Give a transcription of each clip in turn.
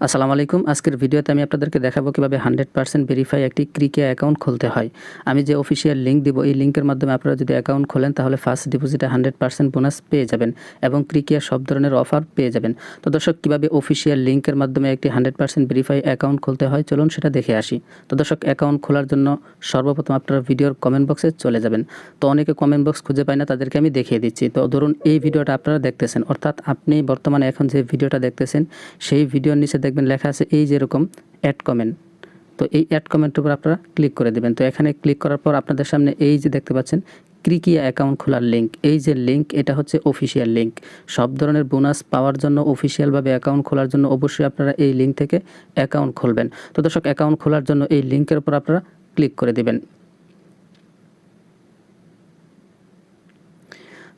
আসসালামু আলাইকুম। আজকের ভিডিওতে আমি আপনাদেরকে দেখাবো কিভাবে 100% ভেরিফাই একটি ক্রিকিয়া অ্যাকাউন্ট খুলতে হয়। আমি যে অফিসিয়াল লিঙ্ক দিব, এই লিঙ্কের মাধ্যমে আপনারা যদি অ্যাকাউন্ট খোলেন তাহলে ফার্স্ট ডিপোজিটে 100% বোনাস পেয়ে যাবেন এবং ক্রিকিয়ার সব ধরনের অফার পেয়ে যাবেন। তো দর্শক, কিভাবে অফিসিয়াল লিঙ্কের মাধ্যমে একটি 100% ভেরিফাই অ্যাকাউন্ট খুলতে হয় চলুন সেটা দেখে আসি। তো দর্শক, অ্যাকাউন্ট খোলার জন্য সর্বপ্রথম আপনারা ভিডিওর কমেন্ট বক্সে চলে যাবেন। তো অনেকে কমেন্ট বক্স খুঁজে পায় না, তাদেরকে আমি দেখিয়ে দিচ্ছি। তো ধরুন এই ভিডিওটা আপনারা দেখতেছেন, অর্থাৎ আপনি বর্তমানে এখন যে ভিডিওটা দেখতেছেন সেই ভিডিওর নিচে দেখবেন লেখা আছে এই যেরকম অ্যাড কমেন্ট। তো এই অ্যাড কমেন্টের উপর আপনারা ক্লিক করে দেবেন। তো এখানে ক্লিক করার পর আপনাদের সামনে এই যে দেখতে পাচ্ছেন ক্রিকিয়া অ্যাকাউন্ট খোলার লিঙ্ক, এই যে লিঙ্ক, এটা হচ্ছে অফিসিয়াল লিঙ্ক। সব ধরনের বোনাস পাওয়ার জন্য, অফিসিয়ালভাবে অ্যাকাউন্ট খোলার জন্য অবশ্যই আপনারা এই লিঙ্ক থেকে অ্যাকাউন্ট খুলবেন। তো দর্শক, অ্যাকাউন্ট খোলার জন্য এই লিঙ্কের উপর আপনারা ক্লিক করে দেবেন।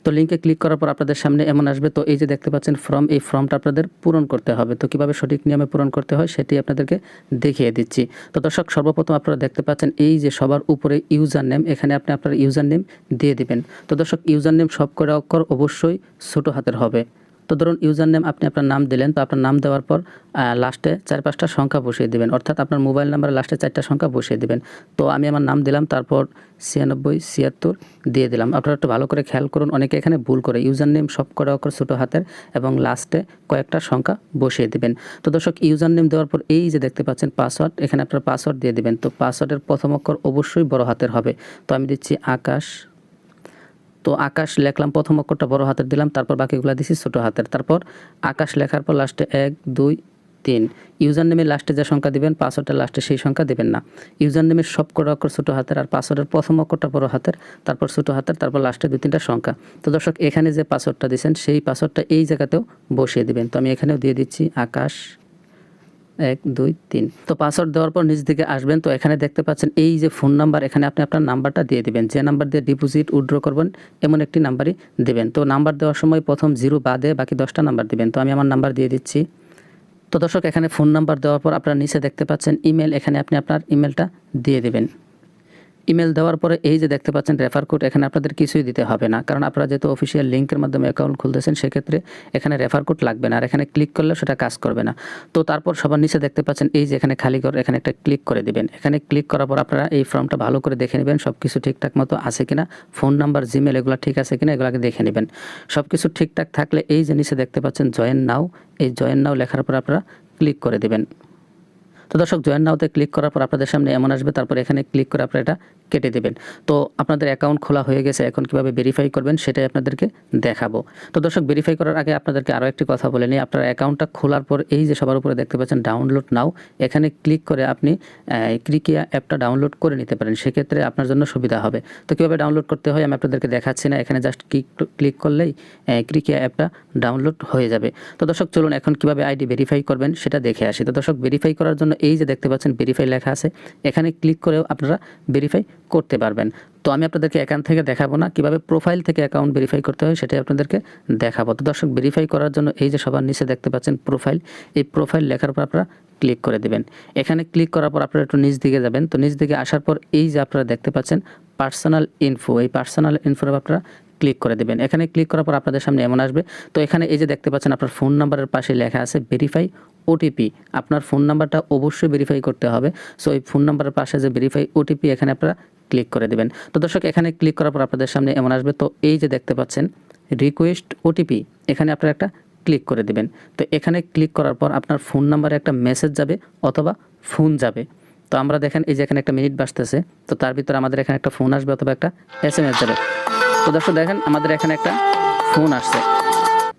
তো লিঙ্কে ক্লিক করার পর আপনাদের সামনে এমন আসবে। তো এই যে দেখতে পাচ্ছেন ফর্ম, এই ফর্মটা আপনাদের পূরণ করতে হবে। তো কীভাবে সঠিক নিয়মে পূরণ করতে হয় সেটি আপনাদেরকে দেখিয়ে দিচ্ছি। তো দর্শক, সর্বপ্রথম আপনারা দেখতে পাচ্ছেন এই যে সবার উপরে ইউজার নেম, এখানে আপনি আপনার ইউজার নেম দিয়ে দিবেন। তো দর্শক, ইউজার নেম সব কটা অক্ষর অবশ্যই ছোটো হাতের হবে। তো ধরুন ইউজার নেম আপনি আপনার নাম দিলেন, তো আপনার নাম দেওয়ার পর লাস্টে 4-5টা সংখ্যা বসিয়ে দেবেন, অর্থাৎ আপনার মোবাইল নাম্বারের লাস্টে 4টা সংখ্যা বসিয়ে দেবেন। তো আমি আমার নাম দিলাম, তারপর 9676 দিয়ে দিলাম। আপনারা একটু ভালো করে খেয়াল করুন, অনেকে এখানে ভুল করে ইউজার নেম সব কটা অক্ষর ছোটো হাতের এবং লাস্টে কয়েকটা সংখ্যা বসিয়ে দেবেন। তো দর্শক, ইউজার নেম দেওয়ার পর এই যে দেখতে পাচ্ছেন পাসওয়ার্ড, এখানে আপনার পাসওয়ার্ড দিয়ে দেবেন। তো পাসওয়ার্ডের প্রথম অক্ষর অবশ্যই বড় হাতের হবে। তো আমি দিচ্ছি আকাশ। তো আকাশ লেখলাম, প্রথম অক্ষরটা বড় হাতের দিলাম, তারপর বাকিগুলো দিচ্ছি ছোটো হাতের। তারপর আকাশ লেখার পর লাস্টে 1 2 3। ইউজার নেমের লাস্টে যে সংখ্যা দিবেন, পাসওয়ার্ডের লাস্টে সেই সংখ্যা দেবেন না। ইউজার নেমের সব কটা অক্ষর ছোটো হাতের আর পাসওয়ার্ডের প্রথম অক্ষরটা বড় হাতের, তারপর ছোটো হাতের, তারপর লাস্টে 2-3টা সংখ্যা। তো দর্শক, এখানে যে পাসওয়ার্ডটা দিয়েছেন সেই পাসওয়ার্ডটা এই জায়গাতেও বসিয়ে দিবেন। তো আমি এখানেও দিয়ে দিচ্ছি আকাশ 1 2 3। তো পাসওয়ার্ড দেওয়ার পর নিচ দিকে আসবেন। তো এখানে দেখতে পাচ্ছেন এই যে ফোন নাম্বার, এখানে আপনি আপনার নাম্বারটা দিয়ে দিবেন। যে নাম্বার দিয়ে ডিপোজিট উইথড্র করবেন এমন একটি নাম্বারই দিবেন। তো নাম্বার দেওয়ার সময় প্রথম 0 বাদে বাকি 10টা নাম্বার দিবেন। তো আমি আমার নাম্বার দিয়ে দিচ্ছি। তো দর্শক, এখানে ফোন নাম্বার দেওয়ার পর আপনারা নিচে দেখতে পাচ্ছেন ইমেল, এখানে আপনি আপনার ইমেলটা দিয়ে দেবেন। ইমেল দেওয়ার পরে এই যে দেখতে পাচ্ছেন রেফার কোড, এখানে আপনাদের কিছুই দিতে হবে না, কারণ আপনারা যেহেতু অফিসিয়াল লিঙ্কের মাধ্যমে অ্যাকাউন্ট খুলতেছেন সেক্ষেত্রে এখানে রেফার কোড লাগবে না, আর এখানে ক্লিক করলেও সেটা কাজ করবে না। তো তারপর সবার নিচে দেখতে পাচ্ছেন এই যে এখানে খালি ঘর, এখানে একটা ক্লিক করে দিবেন। এখানে ক্লিক করার পর আপনারা এই ফর্মটা ভালো করে দেখে নেবেন সব কিছু ঠিকঠাক মতো আছে কিনা, ফোন নাম্বার, জিমেল এগুলো ঠিক আছে কিনা এগুলোকে দেখে নেবেন। সব কিছু ঠিকঠাক থাকলে এই যে নিচে দেখতে পাচ্ছেন জয়েন নাও, এই জয়েন নাও লেখার পর আপনারা ক্লিক করে দেবেন। তো দর্শক, জয়েন নাওতে ক্লিক করার পর আপনাদের সামনে এমন আসবে, তারপর এখানে ক্লিক করে আপনারা এটা কেটে দেবেন। তো আপনাদের অ্যাকাউন্ট খোলা হয়ে গেছে, এখন কিভাবে ভেরিফাই করবেন সেটাই আপনাদেরকে দেখাবো। তো দর্শক, ভেরিফাই করার আগে আপনাদেরকে আরও একটি কথা বলে নিই। আপনার অ্যাকাউন্টটা খোলার পর এই যে সবার উপরে দেখতে পাচ্ছেন ডাউনলোড নাও, এখানে ক্লিক করে আপনি ক্রিকিয়া অ্যাপটা ডাউনলোড করে নিতে পারেন, সেক্ষেত্রে আপনার জন্য সুবিধা হবে। তো কীভাবে ডাউনলোড করতে হয় আমি আপনাদেরকে দেখাচ্ছি না, এখানে জাস্ট ক্লিক করলেই ক্রিকিয়া অ্যাপটা ডাউনলোড হয়ে যাবে। তো দর্শক, চলুন এখন কিভাবে আইডি ভেরিফাই করবেন সেটা দেখে আসি। তো দর্শক, ভেরিফাই করার জন্য এই যে দেখতে পাচ্ছেন ভেরিফাই লেখা আছে, এখানে ক্লিক করেও আপনারা ভেরিফাই করতে পারবেন। তো আমি আপনাদেরকে এখান থেকে দেখাবো না, কিভাবে প্রোফাইল থেকে অ্যাকাউন্ট ভেরিফাই করতে হয় সেটাই আপনাদেরকে দেখাবো। তো দর্শক, ভেরিফাই করার জন্য এই যে সবার নিচে দেখতে পাচ্ছেন প্রোফাইল, এই প্রোফাইল লেখার পর আপনারা ক্লিক করে দেবেন। এখানে ক্লিক করার পর আপনারা একটু নিচ দিকে যাবেন। তো নিচ দিকে আসার পর এই যে আপনারা দেখতে পাচ্ছেন পার্সোনাল ইনফো, এই পার্সোনাল ইনফোর আপনারা ক্লিক করে দেবেন। এখানে ক্লিক করার পর আপনাদের সামনে এমন আসবে। তো এখানে এই যে দেখতে পাচ্ছেন আপনার ফোন নাম্বারের পাশে লেখা আছে ভেরিফাই ওটিপি, আপনার ফোন নাম্বারটা অবশ্যই ভেরিফাই করতে হবে। সো এই ফোন নাম্বারের পাশে যে ভেরিফাই ওটিপি, এখানে আপনারা ক্লিক করে দেবেন। তো দর্শক, এখানে ক্লিক করার পর আপনাদের সামনে এমন আসবে। তো এই যে দেখতে পাচ্ছেন রিকোয়েস্ট ওটিপি, এখানে আপনারা একটা ক্লিক করে দেবেন। তো এখানে ক্লিক করার পর আপনার ফোন নাম্বারে একটা মেসেজ যাবে অথবা ফোন যাবে। তো আমরা দেখেন এই যে এখানে একটা মিনিট বাজতেছে, তো তার ভিতরে আমাদের এখানে একটা ফোন আসবে অথবা একটা SMS যাবে। তো দর্শক দেখেন আমাদের এখানে একটা ফোন আসছে।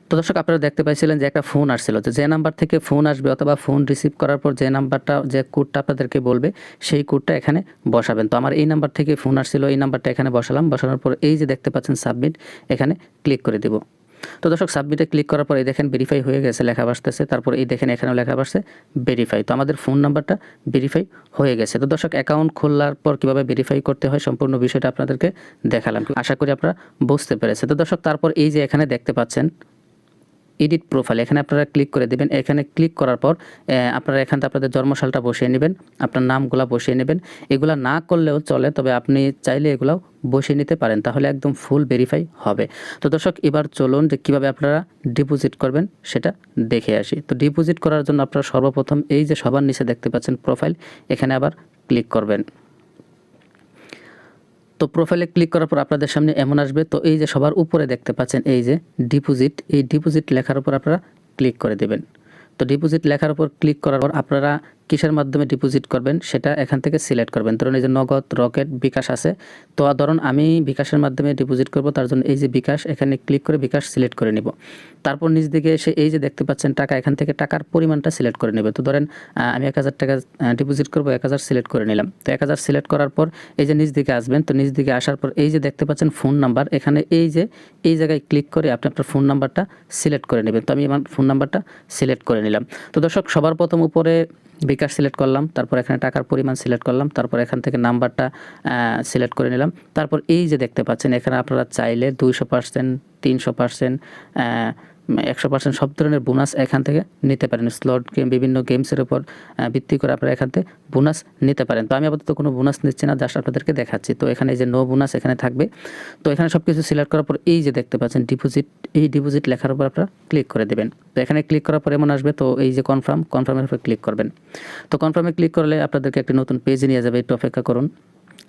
তো দর্শক, আপনারা দেখতে পাইছিলেন যে একটা ফোন আসছিল, যে নাম্বার থেকে ফোন আসবে অথবা ফোন রিসিভ করার পর যে নাম্বারটা, যে কোডটা আপনাদেরকে বলবে সেই কোডটা এখানে বসাবেন। তো আমার এই নাম্বার থেকে ফোন আসছিল, এই নাম্বারটা এখানে বসালাম। বসানোর পর এই যে দেখতে পাচ্ছেন সাবমিট, এখানে ক্লিক করে দেব। তো দর্শক, সাবমিটে ক্লিক করার পর এই দেখেন ভেরিফাই হয়ে গেছে লেখা আসতেছে, তারপর এই দেখেন এখানেও লেখা আসছে ভেরিফাই। তো আমাদের ফোন নাম্বারটা ভেরিফাই হয়ে গেছে। তো দর্শক, অ্যাকাউন্ট খোলার পর কীভাবে ভেরিফাই করতে হয় সম্পূর্ণ বিষয়টা আপনাদেরকে দেখালাম, আশা করি আপনারা বুঝতে পেরেছেন। তো দর্শক, তারপর এই যে এখানে দেখতে পাচ্ছেন এডিট প্রোফাইল, এখানে আপনারা ক্লিক করে দেবেন। এখানে ক্লিক করার পর আপনারা এখানটা আপনাদের জন্মসালটা বসিয়ে নেবেন, আপনার নামগুলা বসিয়ে নেবেন। এগুলা না করলেও চলে, তবে আপনি চাইলে এগুলাও বসিয়ে নিতে পারেন, তাহলে একদম ফুল ভেরিফাই হবে। তো দর্শক এবার চলুন যে কীভাবে আপনারা ডিপোজিট করবেন সেটা দেখে আসি। তো ডিপোজিট করার জন্য আপনারা সর্বপ্রথম এই যে সবার নিচে দেখতে পাচ্ছেন প্রোফাইল, এখানে আবার ক্লিক করবেন। তো প্রোফাইলে ক্লিক করার পর আপনাদের সামনে এমন আসবে। তো এই যে সবার উপরে দেখতে পাচ্ছেন এই যে ডিপোজিট, এই ডিপোজিট লেখার উপর আপনারা ক্লিক করে দেবেন। তো ডিপোজিট লেখার উপর ক্লিক করার পর আপনারা কিসের মাধ্যমে ডিপোজিট করবেন সেটা এখান থেকে সিলেক্ট করবেন। ধরুন এই যে নগদ, রকেট, বিকাশ আছে। তো ধরুন আমি বিকাশের মাধ্যমে ডিপোজিট করব, তার জন্য এই যে বিকাশ, এখানে ক্লিক করে বিকাশ সিলেক্ট করে নিব। তারপর নিচ দিকে এসে এই যে দেখতে পাচ্ছেন টাকা, এখান থেকে টাকার পরিমাণটা সিলেক্ট করে নেবে। তো ধরেন আমি 1000 টাকা ডিপোজিট করব, 1000 সিলেক্ট করে নিলাম। তো 1000 সিলেক্ট করার পর এই যে নিচ দিকে আসবেন। তো নিচ দিকে আসার পর এই যে দেখতে পাচ্ছেন ফোন নাম্বার, এখানে এই যে এই জায়গায় ক্লিক করে আপনি আপনার ফোন নাম্বারটা সিলেক্ট করে নেবেন। তো আমি আমার ফোন নাম্বারটা সিলেক্ট করে নিলাম। তো দর্শক সবার প্রথম উপরে বিকাশ সিলেক্ট করলাম, তারপর এখানে টাকার পরিমাণ সিলেক্ট করলাম, তারপর এখান থেকে নাম্বারটা সিলেক্ট করে নিলাম। তারপর এই যে দেখতে পাচ্ছেন এখানে আপনারা চাইলে 200%, 300%, 100% সব ধরনের বোনাস এখান থেকে নিতে পারেন। স্লট গেম, বিভিন্ন গেমসের উপর ভিত্তি করে আপনারা এখান থেকে বোনাস নিতে পারেন। তো আমি আপাতত কোনো বোনাস নিচ্ছি না, জাস্ট আপনাদেরকে দেখাচ্ছি। তো এখানে এই যে নো বোনাস এখানে থাকবে। তো এখানে সব কিছু সিলেক্ট করার পর এই যে দেখতে পাচ্ছেন ডিপোজিট, এই ডিপোজিট লেখার উপর আপনারা ক্লিক করে দেবেন। তো এখানে ক্লিক করার পর এমন আসবে। তো এই যে কনফার্মের উপর ক্লিক করবেন। তো কনফার্মে ক্লিক করলে আপনাদেরকে একটি নতুন পেজে নিয়ে যাবে, একটু অপেক্ষা করুন।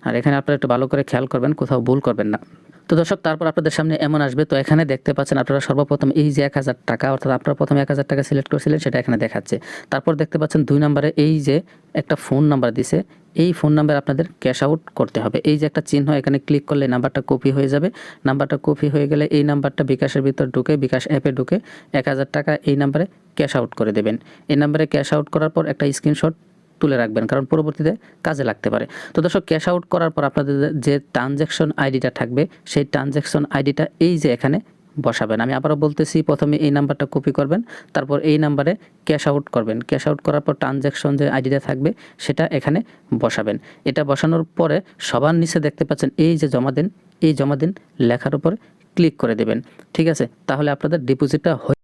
আর এখানে আপনারা একটু ভালো করে খেয়াল করবেন, কোথাও ভুল করবেন না। তো দর্শক তারপর আপনাদের সামনে এমন আসবে। তো এখানে দেখতে পাচ্ছেন আপনারা সর্বপ্রথম এই যে 1000 টাকা, অর্থাৎ আপনারা প্রথমে 1000 টাকা সিলেক্ট করেছিলেন সেটা এখানে দেখাচ্ছে। তারপর দেখতে পাচ্ছেন 2 নম্বরে এই যে একটা ফোন নাম্বার দিছে, এই ফোন নাম্বার আপনাদের ক্যাশ আউট করতে হবে। এই যে একটা চিহ্ন, এখানে ক্লিক করলে নাম্বারটা কপি হয়ে যাবে। নাম্বারটা কপি হয়ে গেলে এই নাম্বারটা বিকাশের ভিতর ঢুকে, বিকাশ অ্যাপে ঢুকে 1000 টাকা এই নাম্বারে ক্যাশ আউট করে দেবেন। এই নাম্বারে ক্যাশ আউট করার পর একটা স্ক্রিনশট তুলে রাখবেন, কারণ পরবর্তীতে কাজে লাগতে পারে। তো দর্শক ক্যাশ আউট করার পর আপনাদের যে ট্রানজ্যাকশন আইডিটা থাকবে, সেই ট্রানজ্যাকশন আইডিটা এই যে এখানে বসাবেন। আমি আবারও বলতেছি, প্রথমে এই নাম্বারটা কপি করবেন, তারপর এই নাম্বারে ক্যাশ আউট করবেন। ক্যাশ আউট করার পর ট্রানজ্যাকশন যে আইডিটা থাকবে সেটা এখানে বসাবেন। এটা বসানোর পরে সবার নিচে দেখতে পাচ্ছেন এই যে জমা দিন, এই জমা দিন লেখার উপর ক্লিক করে দেবেন। ঠিক আছে, তাহলে আপনাদের ডিপোজিটটা